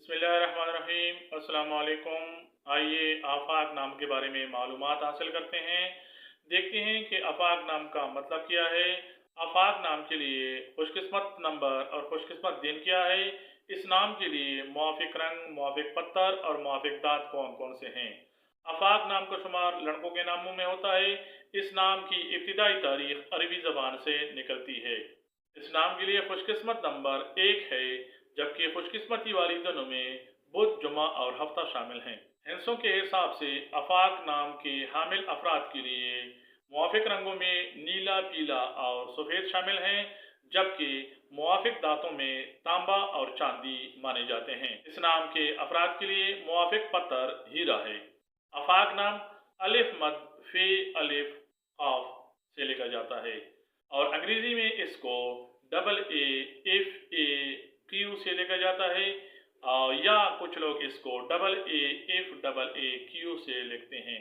बिस्मिल्लाहिर्रहमानिर्रहीम। अस्सलाम वालेकुम। आइए आफाक नाम के बारे में मालूमात हासिल करते हैं। देखते हैं कि आफाक नाम का मतलब क्या है। आफाक नाम के लिए खुशकिस्मत नंबर और खुशकिस्मत दिन क्या है। इस नाम के लिए मुआफिक रंग, मुआफिक पत्थर और मुआफिक दांत कौन कौन से हैं। आफाक नाम का शुमार लड़कों के नामों में होता है। इस नाम की इब्तिदाई तारीख अरबी ज़बान से निकलती है। इस नाम के लिए खुशकिस्मत नंबर 1 है, जबकि खुशकिस्मती वाली दिनों में बुध, जुमा और हफ्ता शामिल हैं। हिंसों के हिसाब से आफाक नाम के हामिल अफराद के लिए मुआफिक रंगों में नीला, पीला और सफ़ेद शामिल हैं, जबकि मुआफिक दांतों में तांबा और चांदी माने जाते हैं। इस नाम के अफराद के लिए मुआफिक पत्थर हीरा है। आफाक नाम अलिफ मद फे अलिफ ऑफ से लिखा जाता है और अंग्रेजी में इसको double A F A Q से लिखा जाता है, या कुछ लोग इसको double A F double A Q से लिखते हैं।